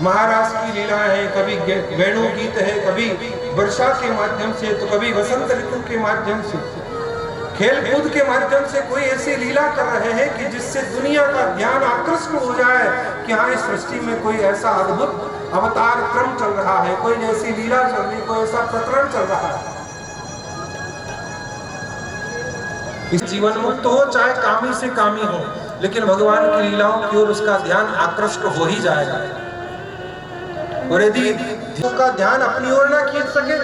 महाराज की लीलाएं हैं, कभी वेणु गीत है, कभी वर्षा के माध्यम से, तो कभी वसंत ऋतु के माध्यम से, खेल कूद के माध्यम से कोई ऐसी लीला कर रहे हैं कि जिससे दुनिया का ध्यान आकृष्ट हो जाए कि हाँ, इस सृष्टि में कोई ऐसा अद्भुत अवतार क्रम चल रहा है, कोई ऐसी लीला चल रही, कोई ऐसा प्रकरण चल रहा है। इस जीवन मुक्त हो चाहे कामी से कामी हो, लेकिन भगवान की लीलाओं की ओर उसका ध्यान आकृष्ट हो ही जाएगा। और यदि उसका ध्यान अपनी ओर ना खींच सके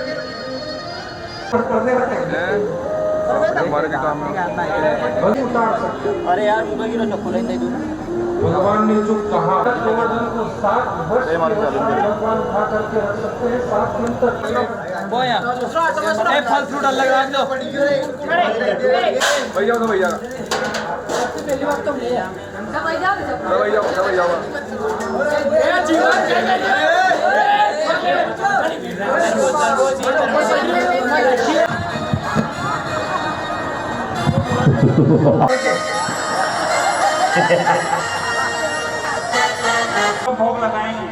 हमारे के काम में उतार सकते। अरे यार मुझे गिरो चक्कू ले दे दूं। भगवान ने जो कहा गोवर्धन को 7 वर्ष भगवान खा करके रख सकते हैं, 7 दिन तक। बोया ए फल फ्रूट अलग रख दो भैया तो भैया पहली बात तो ले आ सब भैया ए जीवन भोग लगाएंगे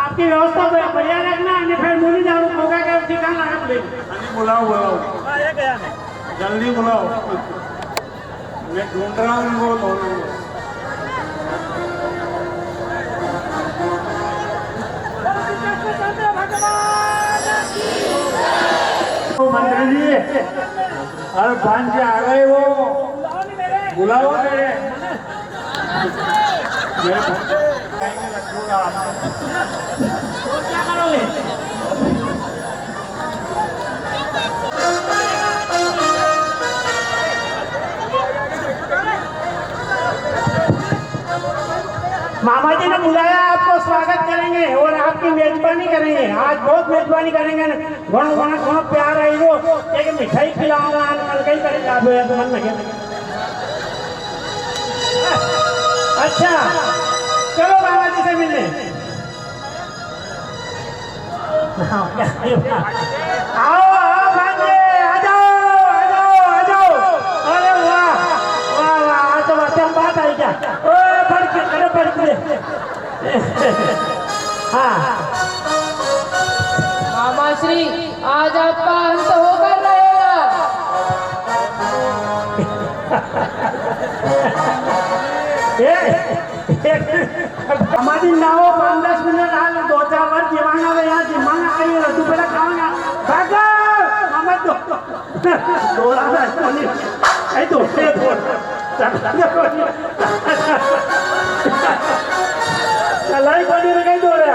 आपकी व्यवस्था बढ़िया रखना, फिर मुनी जाओ होगा क्या ठिकाना बुलाओ जल्दी बुलाओ, मैं ढूंढ रहा हूँ वो दोनों। मंत्री जी अरे भांजे आ गए, वो बुलाओ मेरे क्या करोगे? मामा जी ने बुलाया, आपको स्वागत करेंगे और आपकी मेजबानी करेंगे। आज बहुत मेजबानी करेंगे, घणो प्यार आई वो एक मिठाई खिलाऊंगा, कल कहीं करेंगे आप मन में। अच्छा चलो मामा जी से मिलने। आओ आओ भांजे, आ जाओ। अरे वाह वाह वाह, तो बात आई क्या? पढ़ के हाँ मामा श्री आज आपका अंत होकर रहेगा। हमारी नाव 5-10 मिनट हाल 2-4 बार जीवाना में यहाँ जीवाना कहीं रद्दू पेड़ा खाऊंगा भागा मामा थोड़ा सा चलाई कोनी में कहीं दो रहे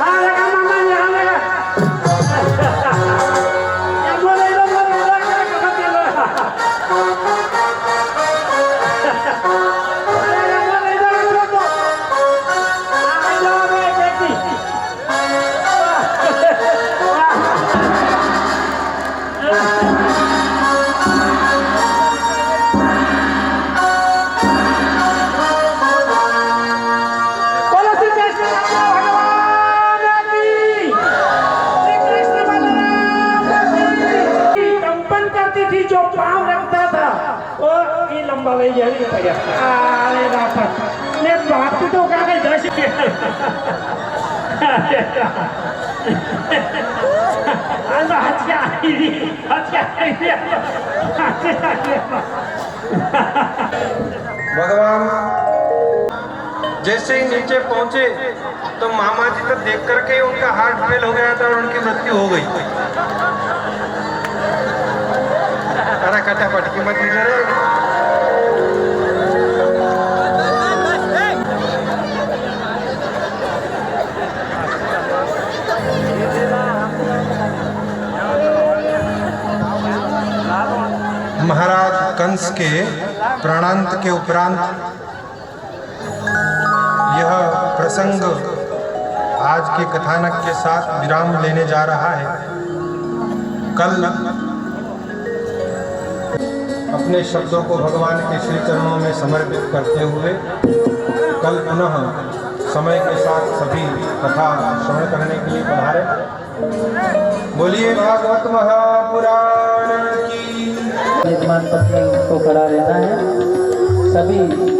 हाँ लगा मामा यहाँ लगा क्या बोले जो पाँव रखता था वो ये लंबा वही जल्दी पड़ गया। अरे बाप ने बाप तो क्या कर दस भगवान जैसे ही नीचे पहुंचे तो मामा जी को देख करके उनका हार्ट फेल हो गया था और उनकी मृत्यु हो गई। अरे कटापट की मत महाराज कंस के प्राणांत के उपरांत यह प्रसंग आज के कथानक के साथ विराम लेने जा रहा है। कल अपने शब्दों को भगवान के श्री चरणों में समर्पित करते हुए कल पुनः समय के साथ सभी कथा श्रवण करने के लिए पधारे। बोलिए भागवत महापुराण की। यजमान पत्नी को खड़ा रहना है सभी।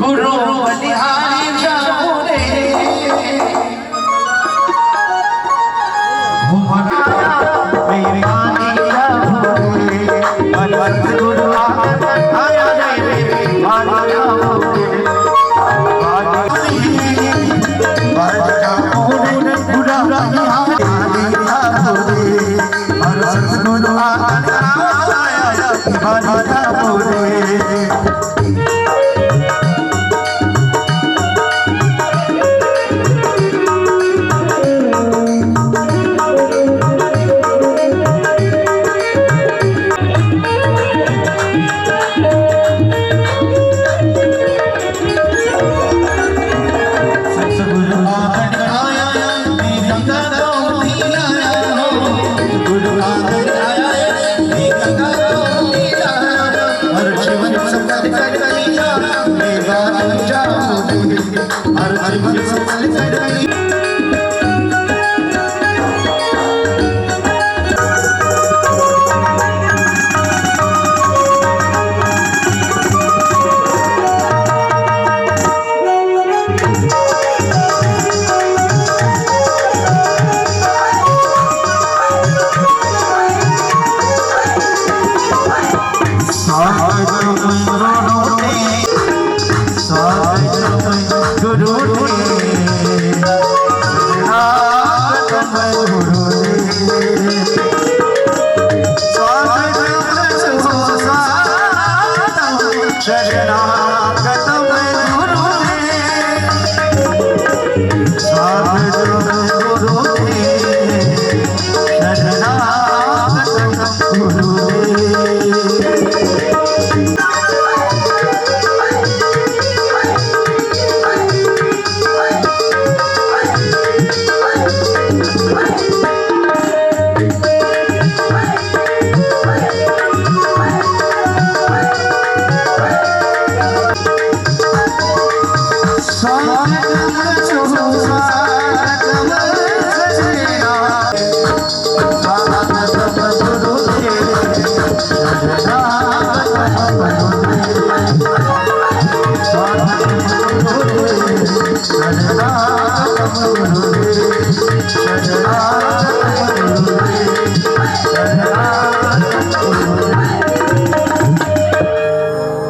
गुरु बलिहारी जाओ रे मेरे गाने जाओ रे भगवत गुरु आया रे आया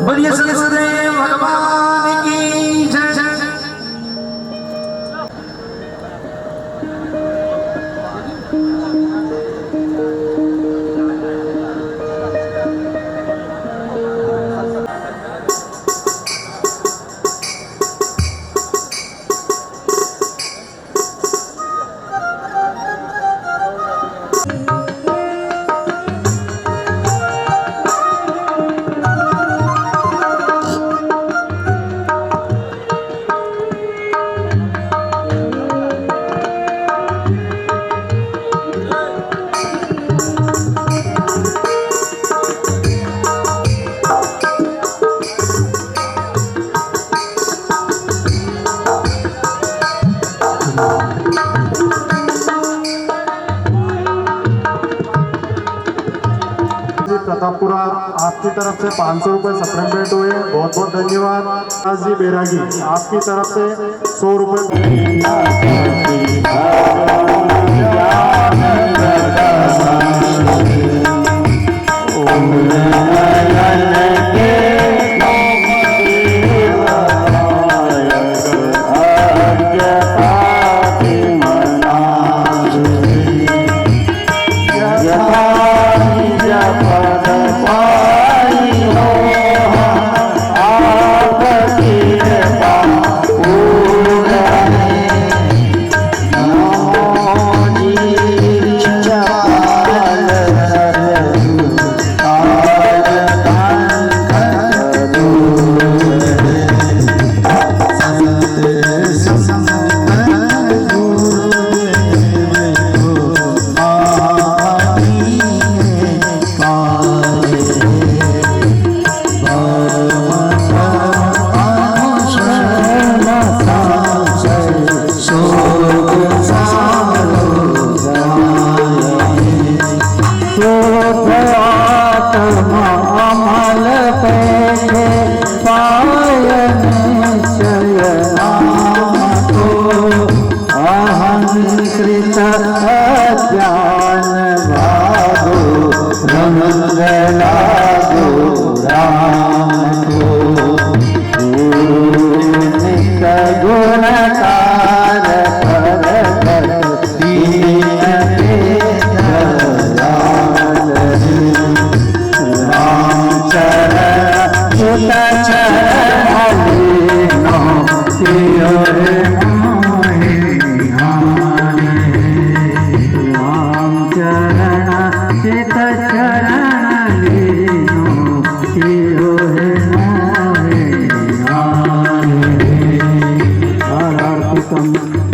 बोलिए सदगुरुदेव भगवान की जय। जी प्रतापपुरा, आपकी तरफ से 500 रुपये सप्लीमेंट हुए, बहुत बहुत धन्यवाद। दास जी बैरागी, आपकी तरफ से 100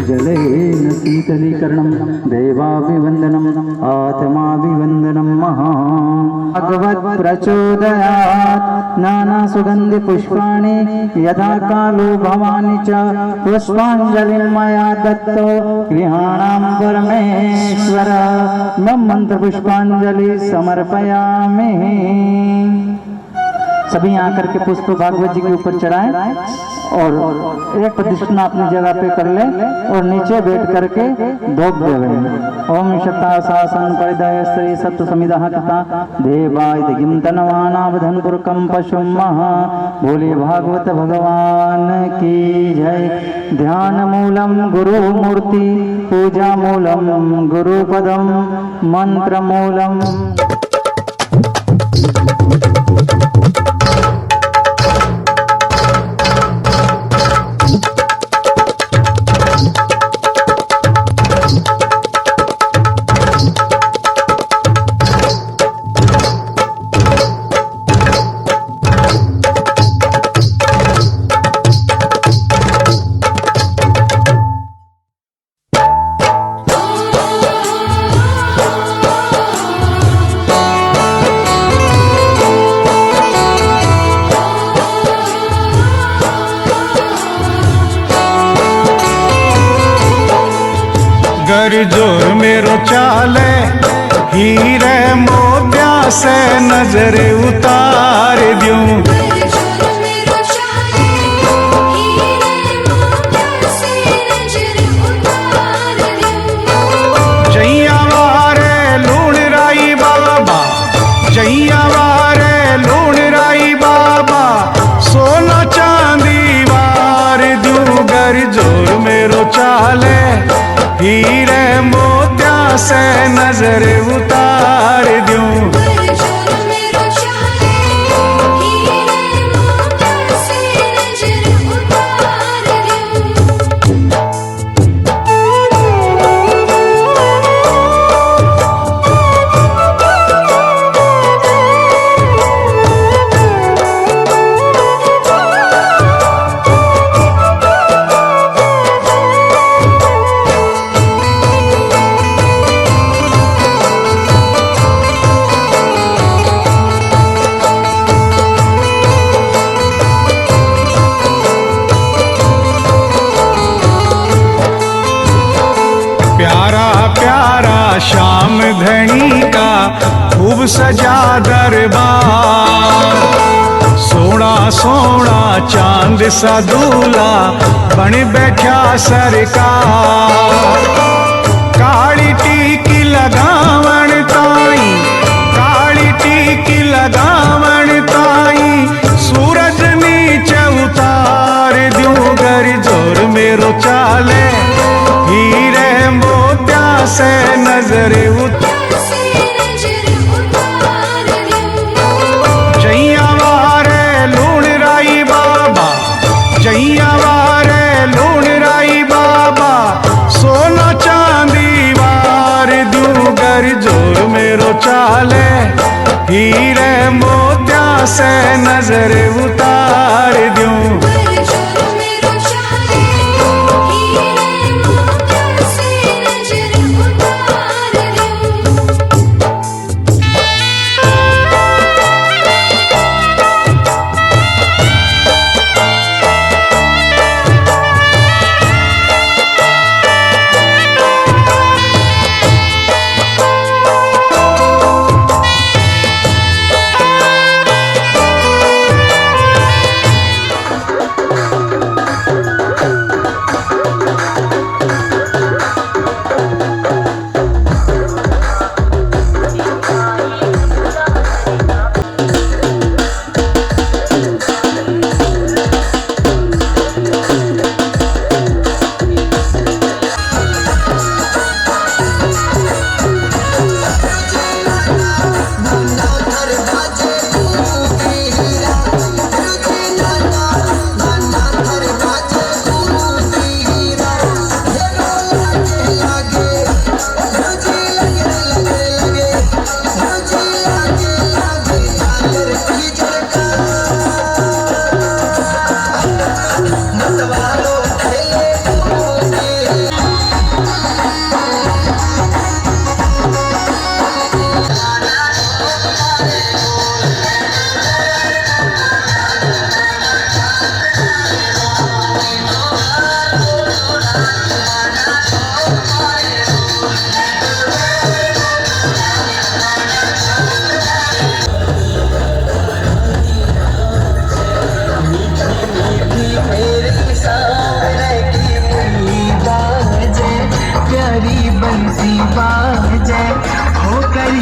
जलेन शीतलीकरणं देवाभिवन्दनम् आत्माभिवन्दनं महा भगवत् प्रचोदयात् नानासुगन्धि पुष्पाणि यथा कालो भवानि च पुष्पाञ्जलिं मया दत्तो गृहाणां परमेश्वर मंत्र पुष्पांजलि समर्पयामि। सभी आकर के पुष्प भागवत जी के ऊपर चढ़ाएं और एक प्रदक्षिणा अपनी जगह पे कर ले और नीचे बैठ करके धोप देवे। ओम शता शासन परिदय श्री सत्व समिदा कृता देवाय दिगिम तनवानावधन पुरकम पशुम महा। बोले भागवत भगवान की जय। ध्यान मूलम गुरु मूर्ति, पूजा मूलम गुरुपदम, मंत्र मूलम जोर मेरो चाले हीरे मोत्या से नजर उतार दूं। जैया वारे लूण राई बाबा, जैया वारे लूण राई बाबा, सोना चांदी वार दूं। गर जोर मेरो चाले हीरे मोत्या से नजर उतार दूं। सजा दरबार, सोना सोना चांद सा दूल्हा बन बैठा सरकार। काली टीकी लगावण ताई, काली टीकी लगावण ताई, सूरज नीचे उतार दूं घर जोर मेरो चाले, हीरे मोत्या से नजर उतार। जैया वारे लूण राई बाबा, जैया वारे लूण राई बाबा, सोना चांदी वार दूं घर जोर मेरो चाले, हीरे मोत्या से नजर उतार दूं।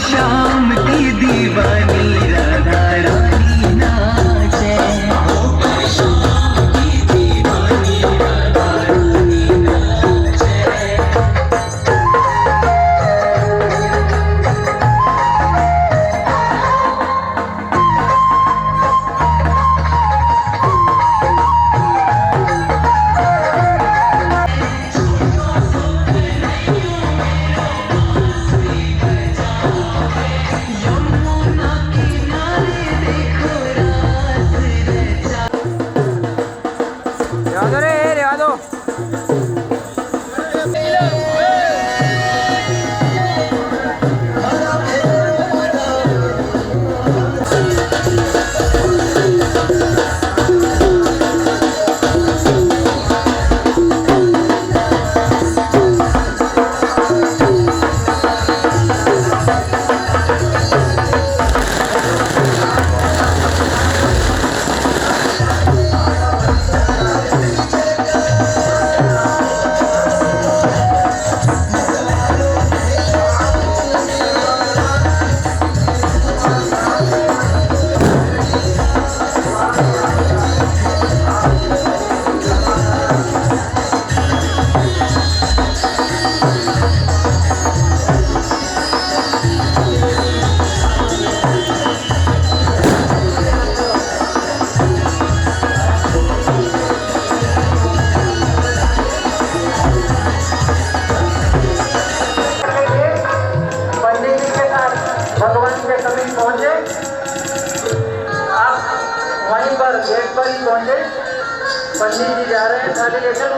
शाम की दीवानी राधा रानी नाचे, शाम की दीवानी राधा रानी नाचे। पंडित जी जा रहे हैं थाली लेकर।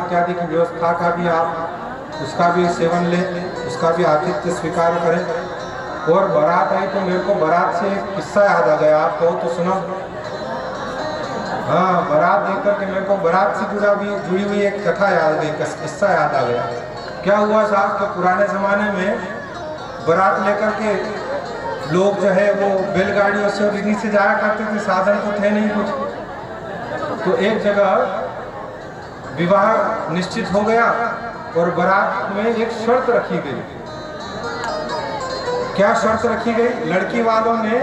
इत्यादि की व्यवस्था का भी आप उसका भी सेवन लें, उसका भी आतिथ्य स्वीकार करें। और बारात आई तो मेरे को बारात से एक किस्सा याद आ गया, आप कहो तो सुनो। हाँ, बारात देख करके मेरे को बारात से जुड़ी हुई एक कथा याद आ गई, किस्सा याद आ गया। क्या हुआ साहब कि पुराने ज़माने में बारात लेकर के लोग जो है वो बैलगाड़ियों से और इन्हीं से जाया करते थे, साधन तो थे नहीं कुछ। तो एक जगह विवाह निश्चित हो गया और बारात में एक शर्त रखी गई। क्या शर्त रखी गई? लड़की वालों ने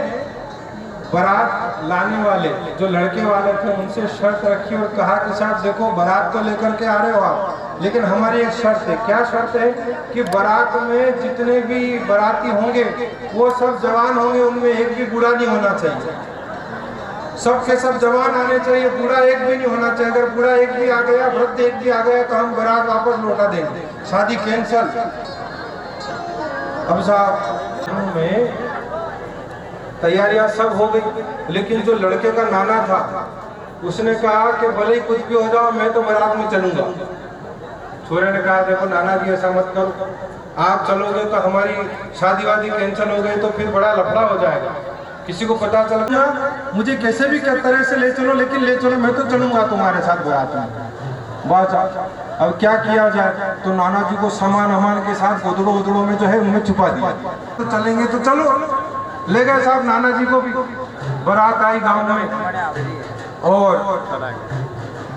बारात लाने वाले जो लड़के वाले थे उनसे शर्त रखी और कहा कि साहब देखो, बारात तो लेकर के आ रहे हो आप, लेकिन हमारी एक शर्त है। क्या शर्त है? कि बारात में जितने भी बाराती होंगे वो सब जवान होंगे, उनमें एक भी बूढ़ा नहीं होना चाहिए। सबके सब जवान आने चाहिए, बूढ़ा एक भी नहीं होना चाहिए। अगर बूढ़ा एक भी आ गया, वृद्ध एक भी आ गया तो हम बारात वापस लौटा देंगे, शादी कैंसल। अब साहब में तैयारियां सब हो गई, लेकिन जो लड़के का नाना था उसने कहा कि भले ही कुछ भी हो जाओ, मैं तो बारात में चलूंगा। छोरे ने कहा देखो नाना जी, ऐसा मत करो, आप चलोगे तो हमारी शादी वादी कैंसिल हो गई तो फिर बड़ा लफड़ा हो जाएगा, किसी को पता चल गया। मुझे कैसे भी तरह से ले चलो, लेकिन ले चलो, मैं तो चलूंगा तुम्हारे साथ बारात में। बस अब क्या किया जाए? तो नाना जी को सामान अमान के साथ गोदड़ों वोदड़ों में जो है उनमें छुपा दिया। तो चलेंगे तो चलो, ले गए साहब नाना जी को भी। बारात आई गांव में और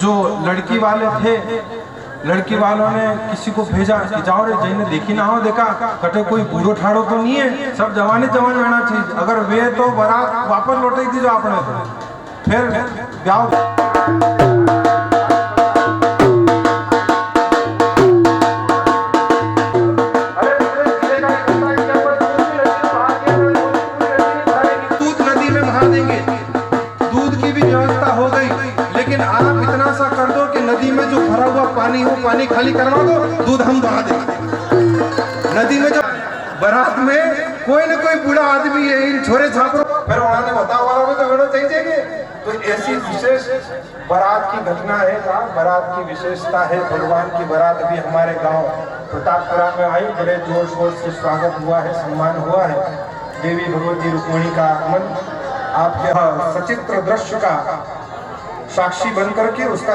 जो लड़की वाले थे, लड़की वालों ने किसी को भेजा कि जाओ रे, जिन्हें देखी ना हो देखा कटे कोई बूढ़ो ठाड़ो तो नहीं है, सब जवानी जवान रहना चाहिए। अगर वे तो बारात वापस लौटाई थी जो आपने, फिर ब्याह पानी हो, पानी खाली करवा दो, दूध हम बहा देंगे। नदी में जब बारात में कोई न कोई बूढ़ा आदमी है, इन छोरे छापरों फिर उन्होंने बताओ वाला में तो वेड़ो चाहिए। तो ऐसी विशेष बारात की घटना है, बारात की विशेषता है। भगवान की बारात भी हमारे गांव प्रतापपुरा में आई, बड़े जोर शोर से स्वागत हुआ है, सम्मान हुआ है। देवी भगवती रुक्मिणी का आगमन आपके सचित्र दृश्य का साक्षी बनकर के उसका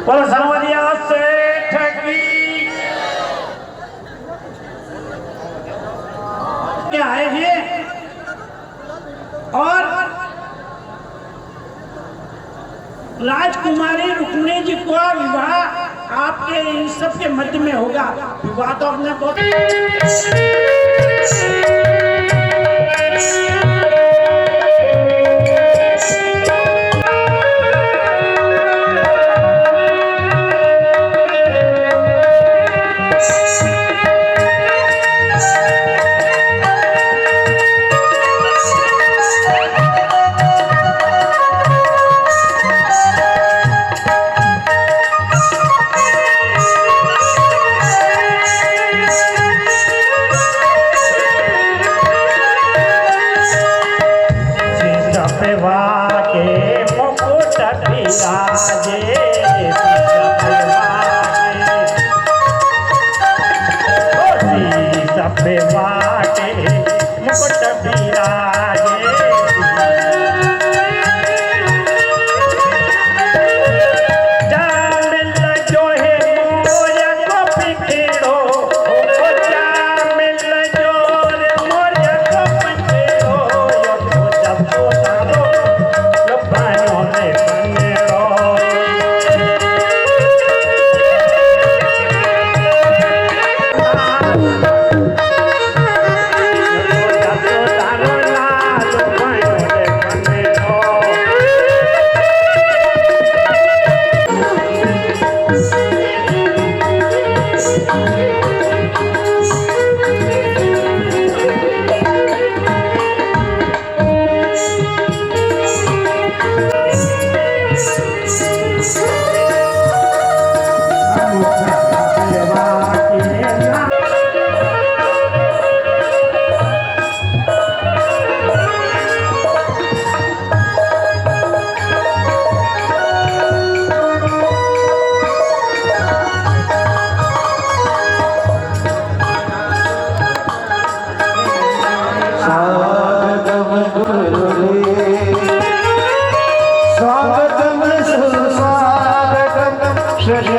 पर समरिया सेठ की क्या आए हैं और राजकुमारी रुक्मिणी जी का विवाह आपके इन सब के मध्य में होगा। विवाह तो अपने बहुत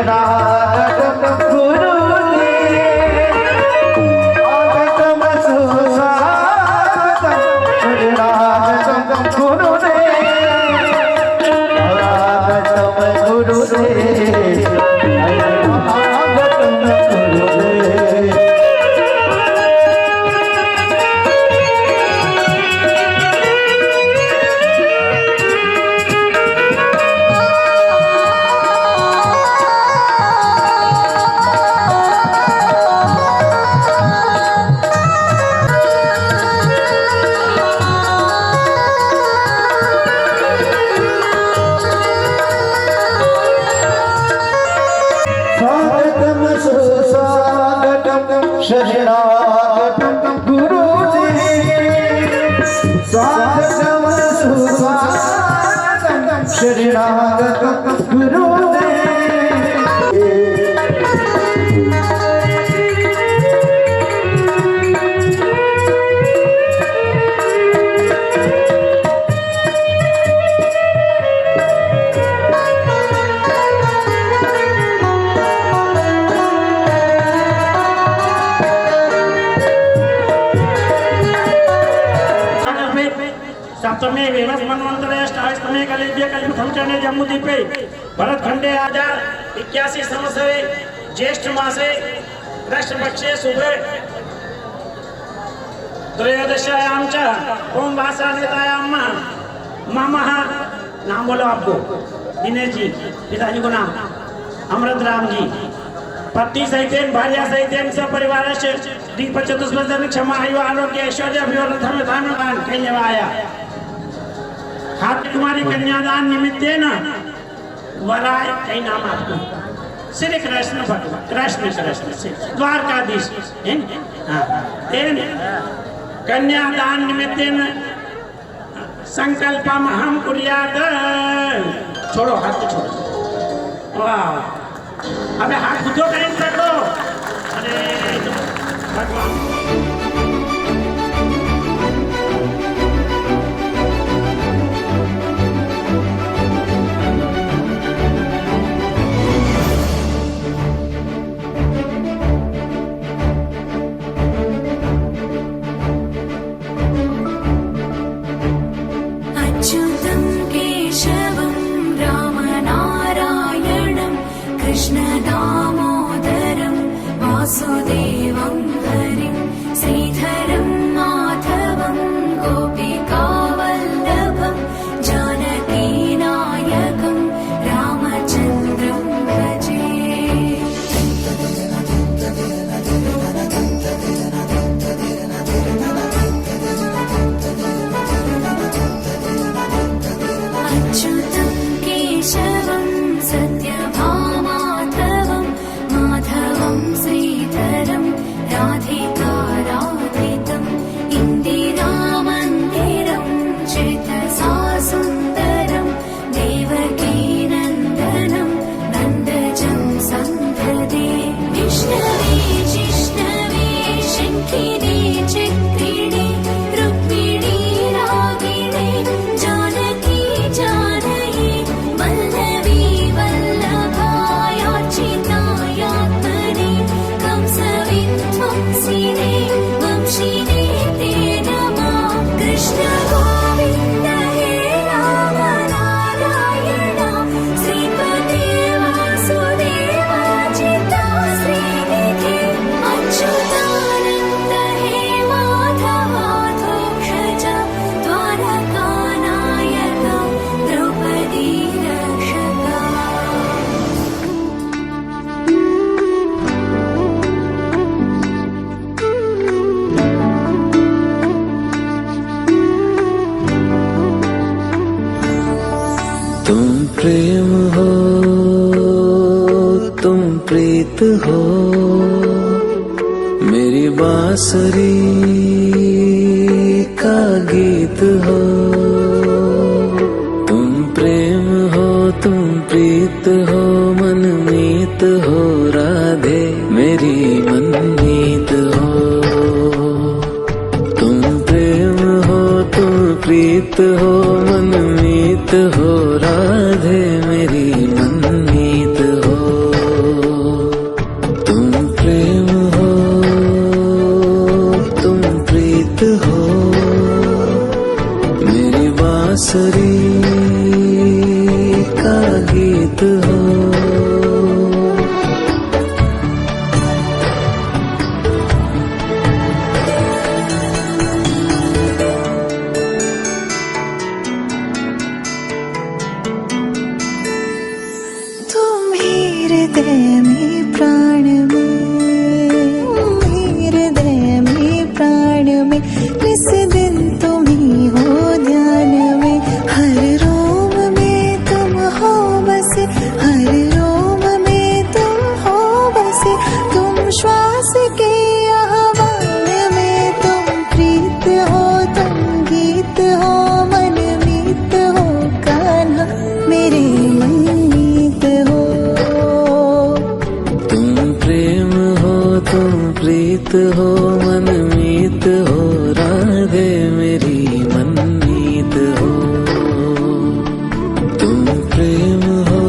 शरणागतम गुरुदेव आगतम सुस्वागतम शरणागतम गुरुदेव आगतम गुरुदेव आगतम गुरुदेव। स्वागतम सुस्वागतम शरणागतम गुरुदेव स्वागतम सुस्वागतम शरणागतम गुरुदेव। सप्तमे वेवस मनवंतरे अष्टाष्टमे कलिद्य कलियुगम चने जम्बूद्वीपे भरतखंडे 81 संवत्सरे ज्येष्ठ मासे कृष्णपक्षे शुभे त्रयोदशायां च ओम वासानेतायां ममः नाम बोलो आपको दिनेश जी पिताजी को नाम अमृत राम जी पत्नी सहितेन भार्या सहितेन सब परिवार से दीप चतुष्पद क्षमा आयु आरोग्य ऐश्वर्य अभिवर्धन धाम कहने आया हाथ कुमारी कन्यादान निमित्तेन वराय कई नाम आपको श्री कृष्ण भगवान कृष्ण कृष्ण से द्वारकाधीश तेन कन्यादान निमित्तेन संकल्पम हम कुर्यात छोड़ो हाथ छोड़ो वाह अबे हाथ उठो कहीं कर दो अरे भगवान अच्युतं केशवं रामनारायणं कृष्णदामोदरं वासुदेवं हरिं श्रीधरं माधवं गोपिकावल्लभं जानकीनायकं रामचन्द्रं भजे। अच्युतं केशवं सत्यभामाधवं माधवं श्रीधरं राधिकाराधितम् इन्दिरामन्दिरं चेतसा सुन्दरं देवकीनन्दनं नन्दजं सन्धदे विष्णवे जिष्णवे शङ्खिने चक्रिणे रुक्मिणी रागिणे जानकी जानये वल्लभी वल्लभायार्चितायात्मने कंसविध्वंसिने वंशिने ते नमः। कृष्ण गोविन्द हे राम नारायण श्रीपते वासुदेव चिता श्रीनिधे अच्युतानन्द हे माधवाधोक्षज द्वारकानायक द्रौपदी रक्षका। तुम प्रेम हो तुम प्रीत हो मेरी बांसुरी का गीत हो। तुम प्रेम हो तुम प्रीत हो मनमीत हो राधे मेरी मनमीत हो। तुम प्रेम हो तुम प्रीत हो मनमीत हो राधे मेरी मनमीत हो। हो मनमीत हो राधे मेरी मनमीत हो तुम प्रेम हो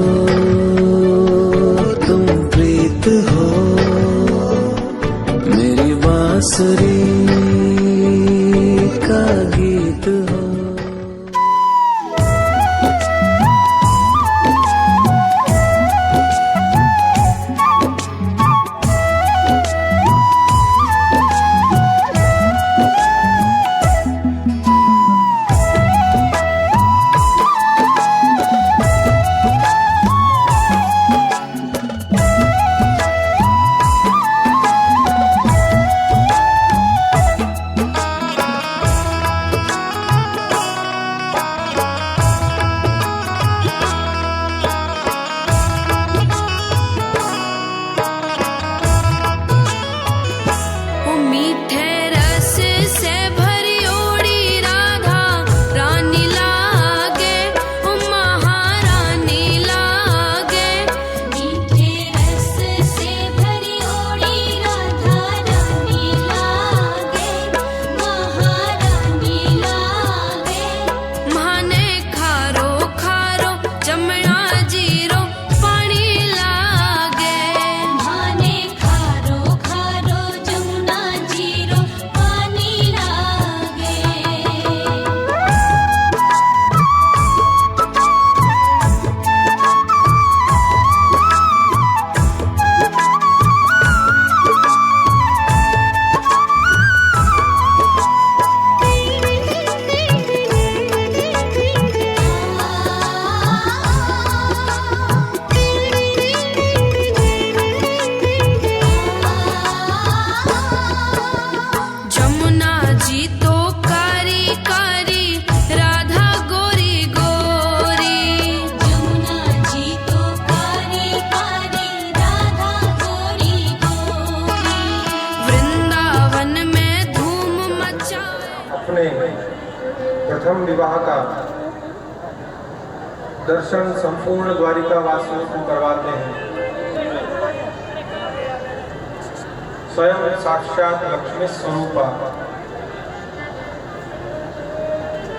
तुम प्रीत हो मेरी बांसुरी का गीत हो। मीठे रस से भरी ओड़ी राधा रानी लागे महारानी लागे। मीठे रस से भरी ओड़ी राधा रानी लागे महारानी लागे। माने खारो खारो जमना जीरो पानी लागे। माने खारो खारो जमुना जीरो पानी लागे। जमुना जी तो कारी कारी राधा गोरी गोरी। जमुना जी तो कारी कारी राधा गोरी गोरी। वृंदावन में धूम मचा। अपने प्रथम विवाह का दर्शन संपूर्ण द्वारिका वासियों को करवाते हैं। स्वयं साक्षात लक्ष्मी स्वरूपा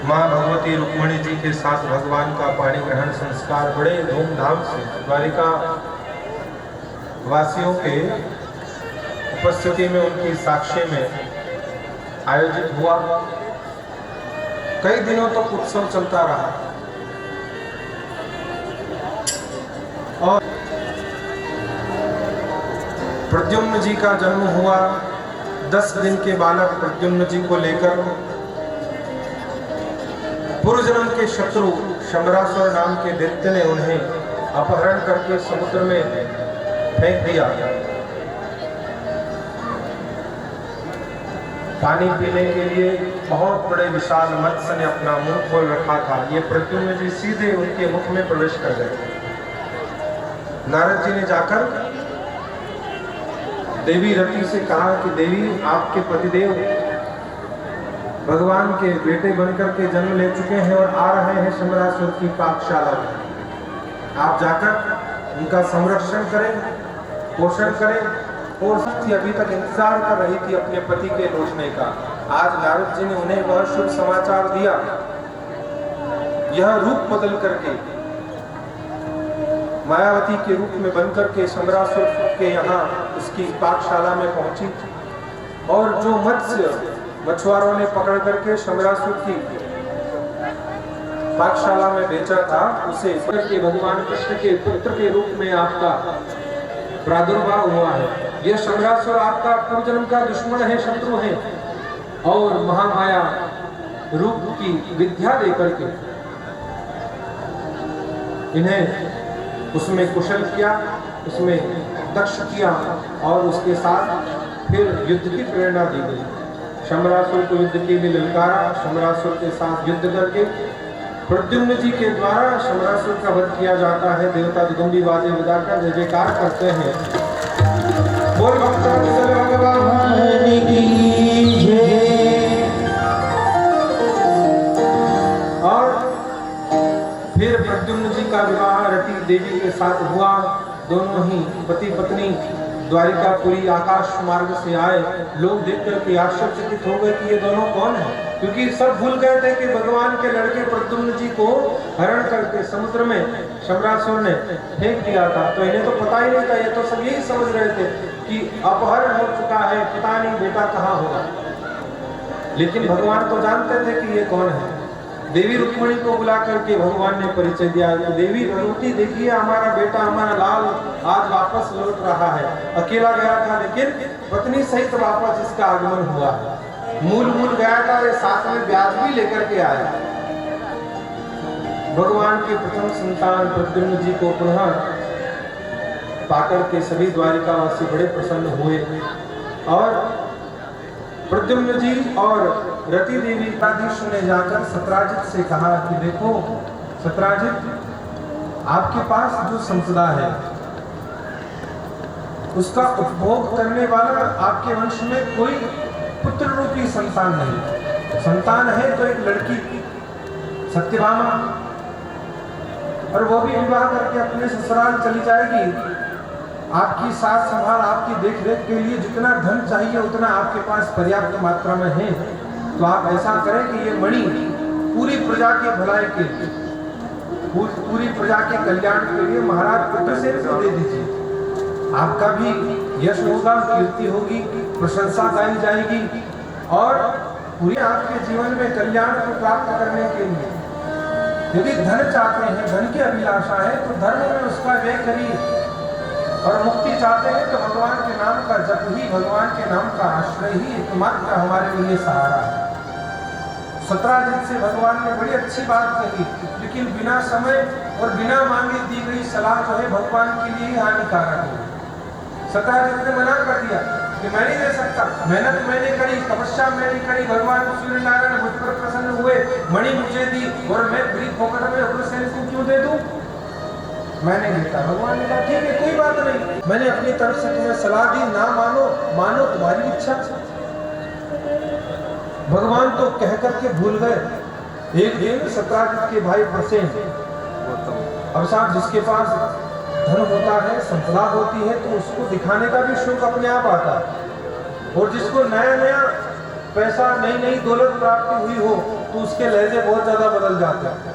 माँ भगवती रुक्मिणी जी के साथ भगवान का पाणी ग्रहण संस्कार बड़े धूमधाम से द्वारिका वासियों के उपस्थिति में उनकी साक्षी में आयोजित हुआ। कई दिनों तक उत्सव चलता रहा और प्रद्युम्न जी का जन्म हुआ। 10 दिन के बालक प्रद्युम्न जी को लेकर पूर्व जन्म के शत्रु शंबरासुर नाम के दैत्य ने उन्हें अपहरण करके समुद्र में फेंक दिया। पानी पीने के लिए बहुत बड़े विशाल मत्स्य ने अपना मुंह खोल रखा था। ये प्रद्युम्न जी सीधे उनके मुख में प्रवेश कर गए। नारद जी ने जाकर देवी रति से कहा कि देवी आपके पतिदेव भगवान के बेटे बनकर के जन्म ले चुके हैं और आ रहे हैं शंबरासुर की पाकशाला में। आप जाकर उनका संरक्षण करें, पोषण करें। और अभी तक इंतजार कर रही थी अपने पति के लौटने का। आज नारद जी ने उन्हें वह शुभ समाचार दिया। यह रूप बदल करके मायावती के रूप में बनकर के शंबरासुर के यहाँ उसकी पाकशाला में पहुंची और जो मत्स्य मछुआरों ने पकड़ करके शंबरासुर की पाकशाला में बेचा था उसे के भगवान कृष्ण के पुत्र के रूप में आपका प्रादुर्भाव हुआ है। यह शंबरासुर आपका पूर्व जन्म का दुश्मन है, शत्रु है और महामाया रूप की विद्या देकर के इन्हें उसमें कुशल किया, उसमें दक्ष किया और उसके साथ फिर युद्ध की प्रेरणा दी गई। शंबरासुर को युद्ध के लिए ललकारा। शंबरासुर के साथ युद्ध करके प्रद्युम्न जी के द्वारा शंबरासुर का वध किया जाता है। देवता दुदुम्बी वाद्य बजाकर जय जयकार करते हैं। बोल भक्तवत्सल भगवान की जय। और फिर प्रद्युम्न जी का विवाह रति देवी के साथ हुआ। दोनों ही पति पत्नी द्वारिकापुरी आकाश मार्ग से आए लोग देख करके आश्चर्यचकित हो गए कि ये दोनों कौन है, क्योंकि सब भूल गए थे कि भगवान के लड़के प्रद्युम्न जी को हरण करके समुद्र में शंबरासुर ने फेंक दिया था। तो इन्हें तो पता ही नहीं था, ये तो सब यही समझ रहे थे कि अपहरण हो चुका है, पता नहीं बेटा कहाँ होगा। लेकिन भगवान तो जानते थे कि ये कौन है। देवी रुक्मिणी को बुला करके भगवान ने परिचय दिया, देवी भगवती देखिए हमारा बेटा, हमारा लाल आज वापस लौट रहा है। अकेला गया था लेकिन पत्नी सहित वापस इसका आगमन हुआ है। मूल गया था, ये साथ में ब्याज भी लेकर के आया। भगवान के प्रथम संतान प्रद्युम्न जी को पुनः पाकर के सभी द्वारिकावासी बड़े प्रसन्न हुए और प्रद्युम्न जी और रति देवी काधीश ने जाकर सत्राजित से कहा कि देखो सत्राजित, आपके पास जो संपदा है उसका उपभोग करने वाला आपके वंश में कोई पुत्र रूपी संतान नहीं। संतान है तो एक लड़की सत्यभामा, और वो भी विवाह करके अपने ससुराल चली जाएगी। आपकी साथ संभाल, आपकी देखरेख के लिए जितना धन चाहिए उतना आपके पास पर्याप्त मात्रा में है। तो आप ऐसा करें कि ये मणि पूरी प्रजा के भलाई के लिए, पूरी प्रजा के कल्याण के लिए महाराज उग्रसेन को दे दीजिए। आपका भी यश होगा, कीर्ति होगी, प्रशंसा गाई जाएगी और पूरे आपके जीवन में कल्याण को प्राप्त करने के लिए यदि धन चाहते हैं, धन की अभिलाषा है तो धर्म में उसका व्यय करिए, और मुक्ति चाहते हैं तो भगवान के नाम का जप ही, भगवान के नाम का आश्रय ही एकमात्र हमारे लिए सहारा है। सत्राजित से भगवान ने बड़ी अच्छी बात कही, लेकिन बिना समय और बिना मांगे दी गई सलाह जो है भगवान के लिए हानिकारक है। सत्राजित ने मना कर दिया कि मैं नहीं दे सकता, मेहनत मैंने करी, तपस्या मैंने करी, भगवान सूर्य नारायण मुझ पर प्रसन्न हुए, मणि मुझे दी और मैं फ्री फोकट में उग्रसेन को क्यों दे दूं? मैंने देता। भगवान ने कहा ठीक है कोई बात नहीं, मैंने अपनी तरफ से तुम्हें सलाह दी, ना मानो, मानो तुम्हारी इच्छा। भगवान तो कह करके भूल गए। एक दिन सत्राजित के भाई प्रसेन, अब साहब जिसके पास धन होता है, संपदा होती है, तो उसको दिखाने का भी शौक अपने आप आता है। और जिसको नया नया पैसा, नई नई दौलत प्राप्त हुई हो तो उसके लहजे बहुत ज्यादा बदल जाते हैं।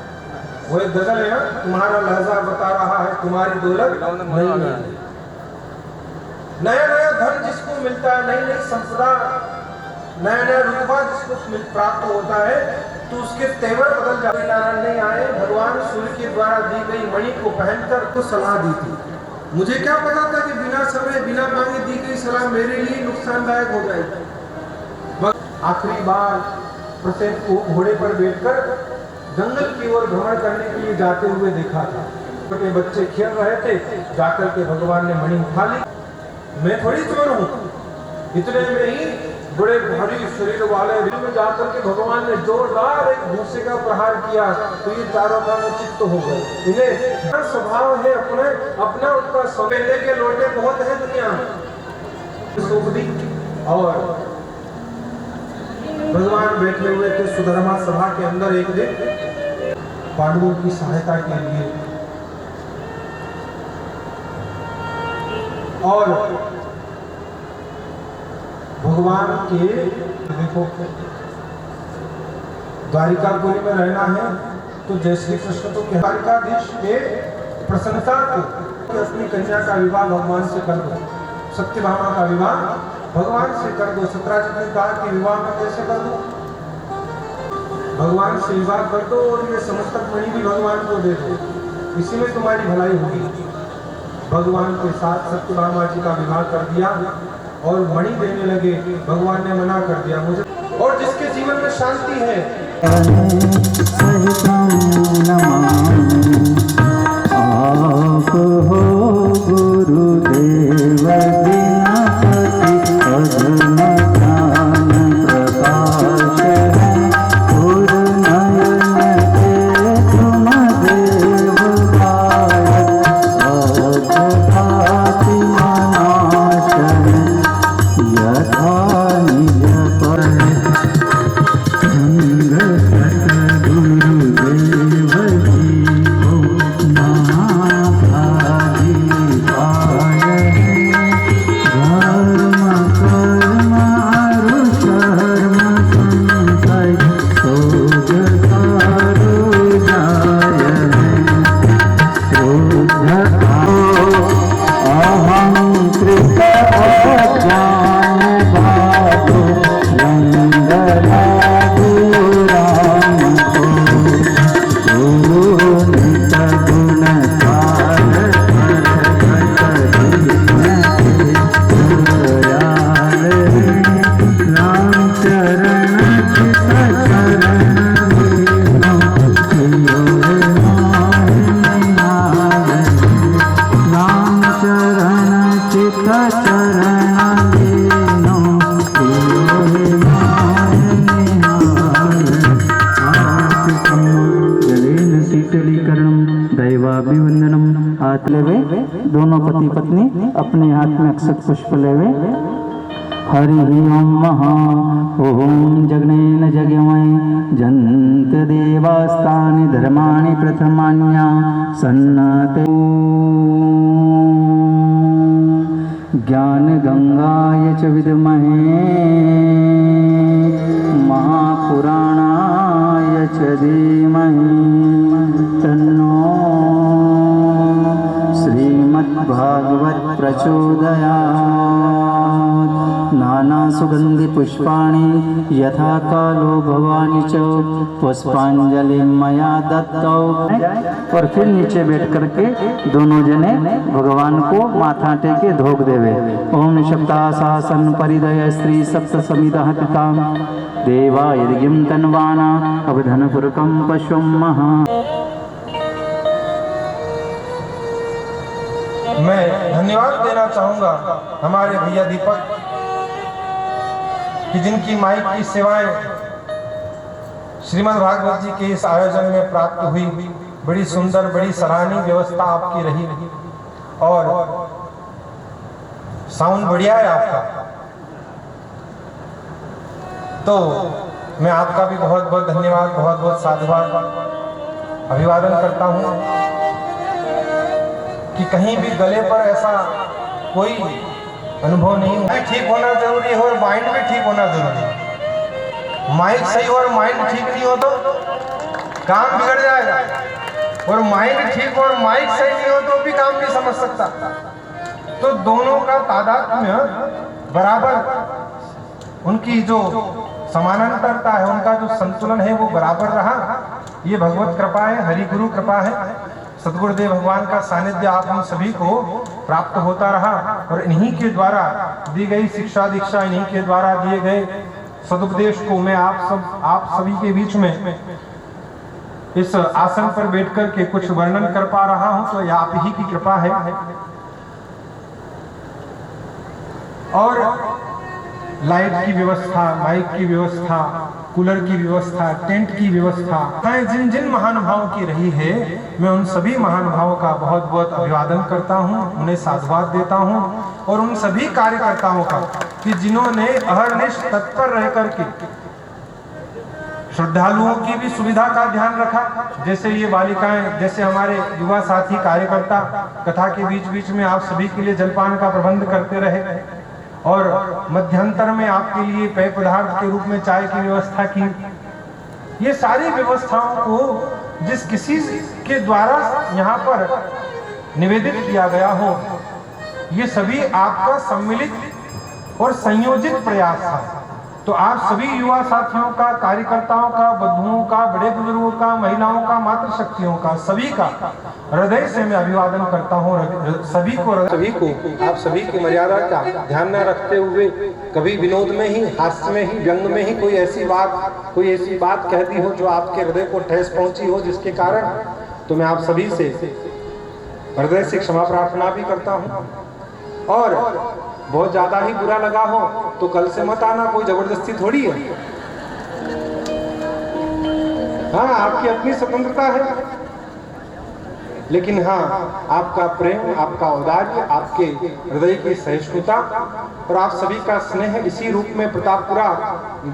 वो एक गजल है ना, तुम्हारा लहजा बता रहा है तुम्हारी दौलत नहीं है। नया नया धन जिसको मिलता है, नई नई संपदा, नया नया रुतबा जिसको प्राप्त होता है तो उसके तेवर बदल जाते। नारायण नहीं आए, भगवान सूर्य के द्वारा दी गई मणि को पहनकर तो सलाह दी थी। मुझे क्या पता था कि बिना समय बिना मांगे दी गई सलाह मेरे लिए नुकसानदायक हो जाएगी। आखिरी बार प्रसेन को घोड़े पर बैठकर जंगल की ओर भ्रमण करने के लिए जाते हुए देखा था। छोटे बच्चे खेल रहे थे, जाकर के भगवान ने मणि उठा ली। मैं थोड़ी चोर हूँ, इतने में ही बड़े भारी शरीर वाले में जाकर के भगवान ने जोरदार एक घूंसे का प्रहार किया तो ये चारों का चित्त हो गए। इन्हें स्वभाव है अपने अपना उनका सवेले के लौटे बहुत है दुनिया में। और भगवान बैठे हुए थे सुधर्मा सभा के अंदर एक दिन पांडवों की सहायता के लिए, और भगवान के देखो द्वारिकापुरी में रहना है तो जय श्री कृष्ण तो द्वारिकाधीश के प्रसन्नता को अपनी कन्या का विवाह भगवान से कर दो, सत्यभामा का विवाह भगवान से कर दो। सत्राजित ने कहा कि विवाह में कैसे कर दो? भगवान से विवाह कर दो और ये समस्तक मणि भी भगवान को दे दो, इसी में तुम्हारी भलाई होगी। भगवान के साथ सत्यभामा जी का विवाह कर दिया और मणि देने लगे। भगवान ने मना कर दिया मुझे, और जिसके जीवन में शांति है आप हो गुरुदेव देनो जलेन शीतलीकरणम दैवाभिवंदनम। हाथ लेवे दोनों पति पत्नी अपने हाथ में अक्षत पुष्प लेवे। हरि ओम महा ओम जगनेन जगमय जंत देवास्तानि धर्माणि प्रथमान्या सन्नते। ज्ञान गंगाय च विद्महे महापुराणाय च धीमहि तन्नो श्रीमद्भागवत प्रचोदयात्। नाना सुगंधि पुष्पाणि यथा कालो भवानी च पुष्पांजलि मया दत्तौ। और फिर नीचे बैठ करके दोनों जने भगवान को माथा टेके धोक देवे। ओम सप्ताशासन परिदय स्त्री सप्त समिदः पिताम देवा यदिगिं तन्वाना अवधनपुरकं पश्वं महा। मैं धन्यवाद देना चाहूंगा हमारे भैया दीपक कि जिनकी माइक की सेवाएं श्रीमद् भागवत जी के इस आयोजन में प्राप्त हुई। बड़ी सुंदर बड़ी सराहनीय व्यवस्था आपकी रही और साउंड बढ़िया है आपका। तो मैं आपका भी बहुत बहुत धन्यवाद बहुत बहुत साधुवाद अभिवादन करता हूं कि कहीं भी गले पर ऐसा कोई अनुभव नहीं है। ठीक होना जरूरी है और माइंड भी ठीक होना जरूरी है। माइंड सही और माइंड ठीक नहीं हो तो काम बिगड़ जाएगा और माइंड ठीक और माइक सही नहीं हो तो भी काम नहीं समझ सकता। तो दोनों का तादात्म्य बराबर, उनकी जो समानांतरता है, उनका जो संतुलन है वो बराबर रहा। ये भगवत कृपा है, हरि गुरु कृपा है। सद्गुरुदेव भगवान का सानिध्य आप हम सभी को प्राप्त होता रहा और इन्हीं के द्वारा दी गई शिक्षा दीक्षा, इन्हीं के द्वारा दिए गए सदुपदेश को मैं आप सभी के बीच में इस आसन पर बैठकर के कुछ वर्णन कर पा रहा हूं। तो यह आप ही की कृपा है। और लाइट की व्यवस्था, माइक की व्यवस्था, कूलर की व्यवस्था, टेंट की व्यवस्था जिन जिन महानुभावों की रही है, मैं उन सभी महानुभावों का बहुत बहुत अभिवादन करता हूं, उन्हें साधुवाद देता हूं। और उन सभी कार्यकर्ताओं का कि जिन्होंने अहर्निश तत्पर रह करके श्रद्धालुओं की भी सुविधा का ध्यान रखा। जैसे ये बालिकाएं, जैसे हमारे युवा साथी कार्यकर्ता कथा के बीच बीच में आप सभी के लिए जलपान का प्रबंध करते रहे और मध्यांतर में आपके लिए पेय पदार्थ के रूप में चाय की व्यवस्था की। ये सारी व्यवस्थाओं को जिस किसी के द्वारा यहाँ पर निवेदित किया गया हो, ये सभी आपका सम्मिलित और संयोजित प्रयास था। तो आप सभी युवा साथियों का, कार्यकर्ताओं का, बंधुओं का, बड़े बुजुर्गों का, महिलाओं का, मातृशक्तियों का, सभी का हृदय से मैं अभिवादन करता हूँ। सभी को आप सभी की मर्यादा का ध्यान न रखते हुए कभी विनोद में ही, हास्य में ही, व्यंग में ही कोई ऐसी बात कह दी हो जो आपके हृदय को ठेस पहुंची हो, जिसके कारण तो मैं आप सभी से हृदय से क्षमा प्रार्थना भी करता हूँ। और बहुत ज्यादा ही बुरा लगा हो तो कल से मत आना, कोई जबरदस्ती थोड़ी है। हाँ, आपकी अपनी स्वतंत्रता है, लेकिन हाँ, आपका प्रेम, आपका औदार्य, आपके हृदय की सहिष्णुता और आप सभी का स्नेह इसी रूप में प्रतापपुरा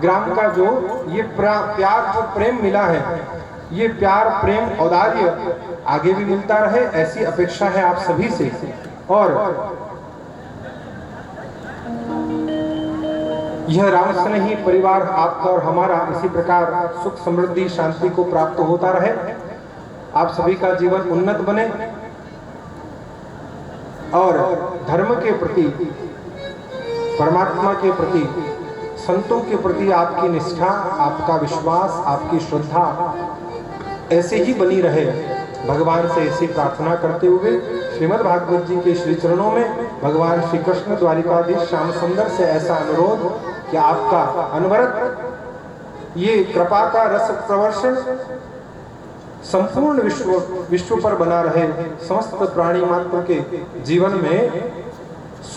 ग्राम का जो ये प्यार, जो प्रेम मिला है, ये प्यार, प्रेम, औदार्य आगे भी मिलता रहे, ऐसी अपेक्षा है आप सभी से। और यह राम स्नेही परिवार आपका और हमारा इसी प्रकार सुख, समृद्धि, शांति को प्राप्त होता रहे। आप सभी का जीवन उन्नत बने और धर्म के प्रति, परमात्मा के प्रति, संतों के प्रति आपकी निष्ठा, आपका विश्वास, आपकी श्रद्धा ऐसे ही बनी रहे। भगवान से ऐसी प्रार्थना करते हुए श्रीमद् भागवत जी के श्री चरणों में भगवान श्री कृष्ण द्वारिकाधीश श्याम सुंदर से ऐसा अनुरोध कि आपका अनवरत ये कृपा का रस प्रवर्षण संपूर्ण विश्व पर बना रहे, समस्त प्राणी मात्र के जीवन में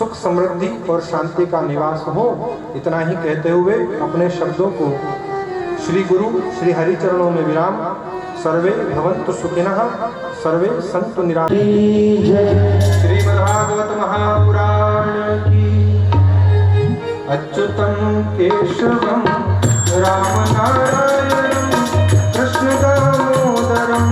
सुख समृद्धि और शांति का निवास हो। इतना ही कहते हुए अपने शब्दों को श्री गुरु श्री हरि चरणों में विराम। सर्वे भवन्तु सुखिनः, सर्वे सन्तु निरामयाः। श्रीमद्भागवत महापुराण की। अच्युतं केशवं राम नारायणं कृष्ण दामोदरं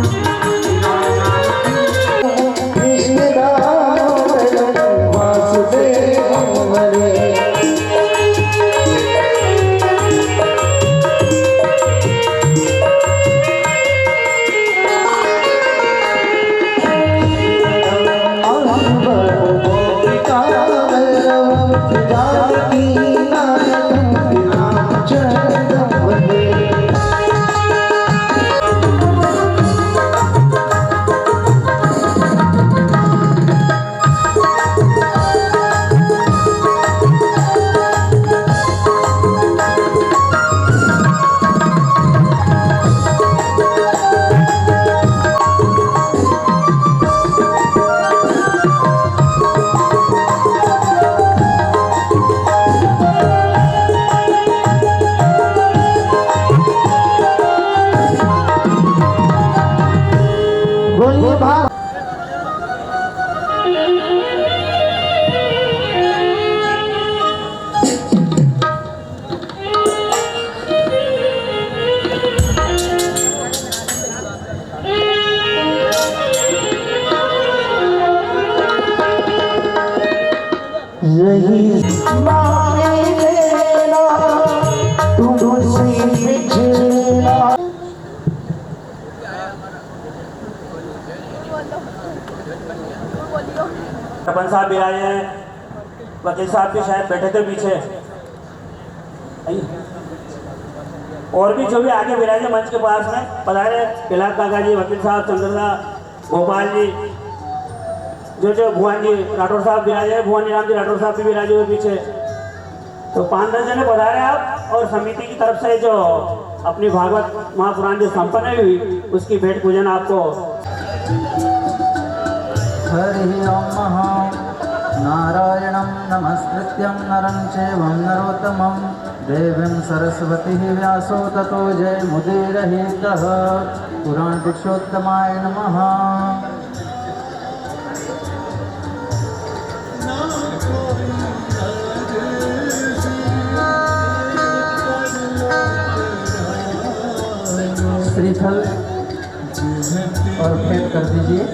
सरपंच साहब भी आए हैं, वकील साहब भी शायद बैठे थे पीछे, और भी जो भी आगे विराजे मंच के पास में पधारे, पिलाक काका जी, वकील साहब, चंद्रदा, गोपाल जी, जो भुवन जी राठौर साहब विराजे, भुवन राम जी राठौर साहब भी विराजे हुए पीछे। तो 5-10 जने पधारे आप, और समिति की तरफ से जो अपनी भागवत महापुराण जो संपन्न हुई उसकी भेंट पूजन आपको। हरि ओम नारायणं नमस्कृत्यं नरं चैव नरोत्तमं देवीं सरस्वतीं व्यासो ततो जयमुदीरयेतः। पुराण पुरुषोत्तमाय नमः। श्रीफल और भेंट कर दीजिए।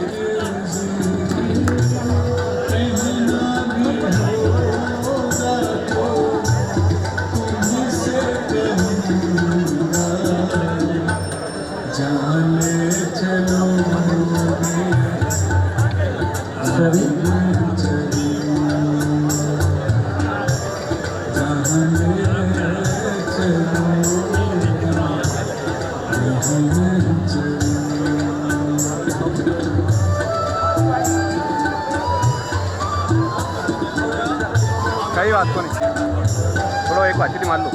काही बात को नहीं, थोड़ा एक बातचीत मान लो।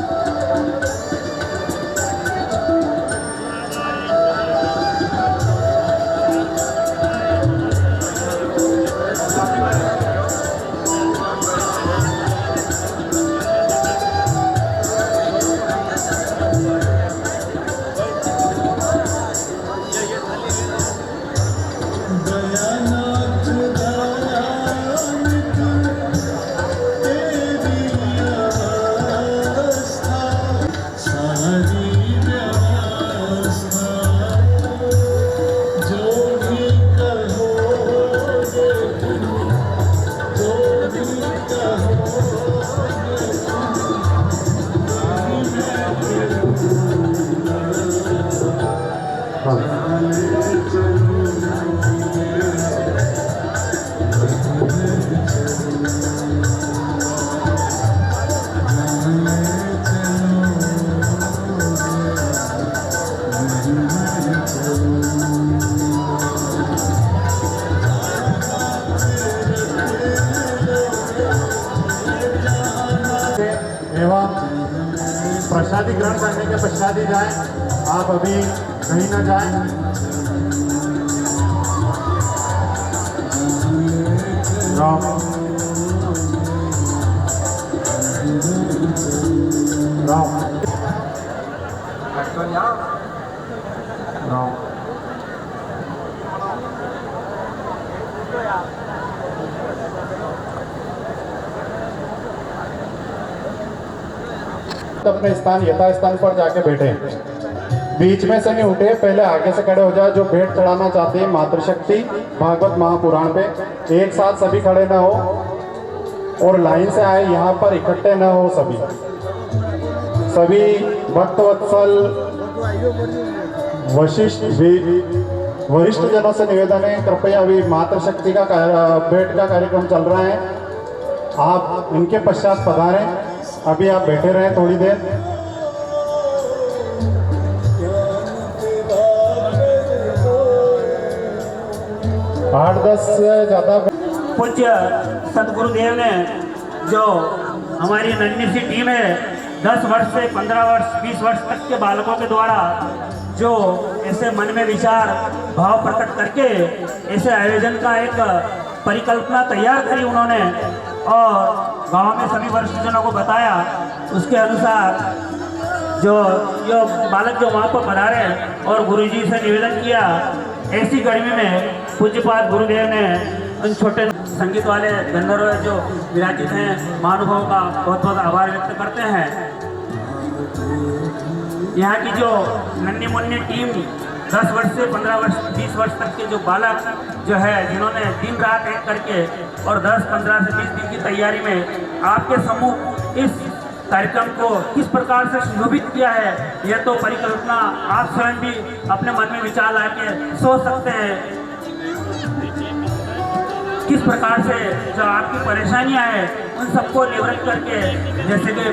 प्रसादी ग्रहण करने के पश्चात ही जाएं, आप अभी कहीं ना जाएं। राम तो अपने स्थान यथास्थान पर जाके बैठे, बीच में से नहीं उठे, पहले आगे से खड़े हो जाए। जो भेंट चढ़ाना चाहते हैं मातृशक्ति भागवत महापुराण पे, एक साथ सभी खड़े ना हो और लाइन से आए, यहाँ पर इकट्ठे ना हो। सभी भक्तवत्सल वरिष्ठ जनों से निवेदन है, कृपया अभी मातृशक्ति का भेंट का कार्यक्रम चल रहा है, आप इनके पश्चात पधारें। अभी आप बैठे रहें थोड़ी देर। आठ 10 से ज़्यादा पूज्य सदगुरुदेव ने जो हमारी नन्ही सी टीम है, 10 वर्ष से 15 वर्ष 20 वर्ष तक के बालकों के द्वारा जो ऐसे मन में विचार भाव प्रकट करके ऐसे आयोजन का एक परिकल्पना तैयार करी उन्होंने और गांव में सभी वरिष्ठजनों को बताया। उसके अनुसार जो बालक जो वहाँ पर पधारे और गुरुजी से निवेदन किया, ऐसी गर्मी में पूज्यपाद गुरुदेव ने उन छोटे संगीत वाले गंधर्व जो विराजित हैं महानुभावों का बहुत बहुत आभार व्यक्त करते हैं। यहाँ की जो नन्ही मुन्नी टीम 10 वर्ष से 15 वर्ष 20 वर्ष तक के जो बालक जो है, जिन्होंने दिन रात एक करके और 10 15 से 20 दिन की तैयारी में आपके सम्मुख इस कार्यक्रम को किस प्रकार से सुशोभित किया है, यह तो परिकल्पना आप स्वयं भी अपने मन में विचार लाके सोच सकते हैं। किस प्रकार से जो आपकी परेशानियां हैं उन सबको निवृत्त करके, जैसे कि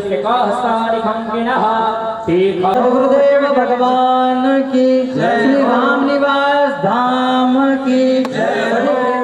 श्रीकृष्णहस्तानिखङ्गिणः गुरुदेव भगवान की, श्री राम निवास धाम की जय।